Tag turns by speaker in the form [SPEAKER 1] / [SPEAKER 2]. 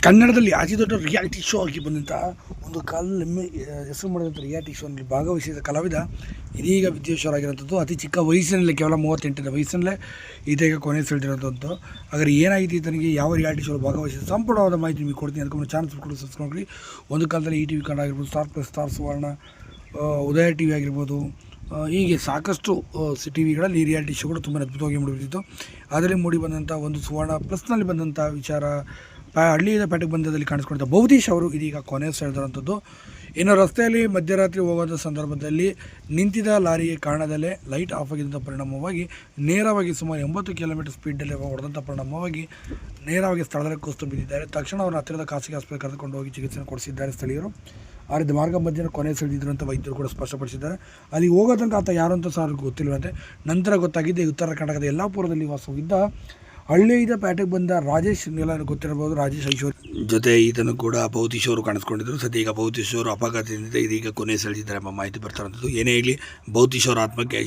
[SPEAKER 1] ಕನ್ನಡದಲ್ಲಿ ಅತಿ ದೊಡ್ಡ ರಿಯಾಲಿಟಿ ಶೋ ಆಗಿ ಬಂದಂಥ ಒಂದು ಕಾಲದಲ್ಲಿ ಹೆಸರು ಮಾಡಿದಂಥ ರಿಯಾಲಿಟಿ ಶೋನಲ್ಲಿ ಭಾಗವಹಿಸಿದ ಕಲಾವಿದ ಇದೀಗ ವಿದ್ಯೇಶ್ವರಾಗಿರೋಂಥದ್ದು. ಅತಿ ಚಿಕ್ಕ ವಯಸ್ಸಿನಲ್ಲೇ, ಕೇವಲ 38ನೇ ವಯಸ್ಸಿನಲ್ಲೇ ಇದೀಗ ಕೊನೆ ಸೆಳೆದಿರೋಂಥದ್ದು. ಹಾಗಾದ್ರೆ ಏನಾಗಿದೆ ಈತನಿಗೆ, ಯಾವ ರಿಯಾಲಿಟಿ ಶೋ ಭಾಗವಹಿಸಿದ ಸಂಪೂರ್ಣವಾದ ಮಾಹಿತಿ ನಿಮಗೆ ಕೊಡ್ತೀನಿ. ಅದಕ್ಕೆ ಚಾನಲ್ ಕೂಡ ಸಬ್ಸ್ಕ್ರೈಬ್ ಮಾಡಿ. ಒಂದು ಕಾಲದಲ್ಲಿ ಈ ಟಿ ವಿ ಕನ್ನಡ ಆಗಿರ್ಬೋದು, ಸ್ಟಾರ್ ಪ್ಲಸ್, ಸ್ಟಾರ್ ಸುವರ್ಣ, ಉದಯ ಟಿ ವಿ ಆಗಿರ್ಬೋದು, ಹೀಗೆ ಸಾಕಷ್ಟು ಟಿ ವಿಗಳಲ್ಲಿ ಈ ರಿಯಾಲಿಟಿ ಶೋಗಳು ತುಂಬ ಅದ್ಭುತವಾಗಿ ಮೂಡಿಬಿಟ್ಟಿತ್ತು. ಅದರಲ್ಲಿ ಮೂಡಿ ಬಂದಂಥ ಒಂದು ಸುವರ್ಣ ಪ್ಲಸ್ನಲ್ಲಿ ಬಂದಂಥ ವಿಚಾರ, ಹಳ್ಳಿಯ ಪೇಟೆಗೆ ಬಂದದಲ್ಲಿ ಕಾಣಿಸ್ಕೊಂಡ ಬಹುತೀಶ್ ಅವರು ಇದೀಗ ಕೊನೆ ಸೆಳೆದಿರುವಂಥದ್ದು. ಇನ್ನು ರಸ್ತೆಯಲ್ಲಿ ಮಧ್ಯರಾತ್ರಿ ಹೋಗೋದ ಸಂದರ್ಭದಲ್ಲಿ ನಿಂತಿದ್ದ ಲಾರಿಗೆ ಕಾರಣದಲ್ಲೇ ಲೈಟ್ ಆಫ್ ಆಗಿದ್ದಂಥ ಪರಿಣಾಮವಾಗಿ ನೇರವಾಗಿ ಸುಮಾರು 80 ಕಿಲೋಮೀಟರ್ ಸ್ಪೀಡಲ್ಲಿ ಹೊಡೆದಂಥ ಪರಿಣಾಮವಾಗಿ ನೇರವಾಗಿ ಸ್ಥಳದಲ್ಲಿ ಕುಸಿದು ಬಿದ್ದಿದ್ದಾರೆ. ತಕ್ಷಣ ಅವರು ಹತ್ತಿರದ ಖಾಸಗಿ ಆಸ್ಪತ್ರೆಗೆ ಕರೆದುಕೊಂಡು ಹೋಗಿ ಚಿಕಿತ್ಸೆ ಕೊಡಿಸಿದ್ದಾರೆ ಸ್ಥಳೀಯರು. ಆ ರೀತಿ ಮಾರ್ಗ ಮಧ್ಯೆ ಕೊನೆ ಸೆಳೆದಿದ್ರು ಅಂತ ವೈದ್ಯರು ಕೂಡ ಸ್ಪಷ್ಟಪಡಿಸಿದ್ದಾರೆ. ಅಲ್ಲಿಗೆ ಹೋಗೋ ತನಕ ಆತ ಯಾರು ಅಂತ ಸಹ ಅವ್ರಿಗೆ ಗೊತ್ತಿಲ್ಲವಂತೆ. ನಂತರ ಗೊತ್ತಾಗಿದ್ದೆ ಉತ್ತರ ಕರ್ನಾಟಕದ ಯಲ್ಲಾಪುರದಲ್ಲಿ ವಾಸವಾಗಿದ್ದ ಹಳ್ಳಿಯಿಂದ ಪೇಟೆಗೆ ಬಂದ ರಾಜೇಶ್, ಎಲ್ಲ ಗೊತ್ತಿರಬಹುದು, ರಾಜೇಶ್ ಐಶ್ವರ್ಯ ಜೊತೆ ಈತನು ಕೂಡ ಬಹುತೀಶ್ ಅವರು ಕಾಣಿಸ್ಕೊಂಡಿದ್ದರು. ಸದ್ಯ ಈಗ ಬಹುತೀಶ್ ಅವರು ಅಪಘಾತದಿಂದ ಇದೀಗ ಕೊನೆ ಸೆಳೆದಿದ್ದಾರೆ ಎಂಬ ಮಾಹಿತಿ ಬರ್ತಾರಂಥದ್ದು. ಏನೇ ಆಗಲಿ ಬಹುತೀಶ್ ಅವರ ಆತ್ಮಕ್ಕೆ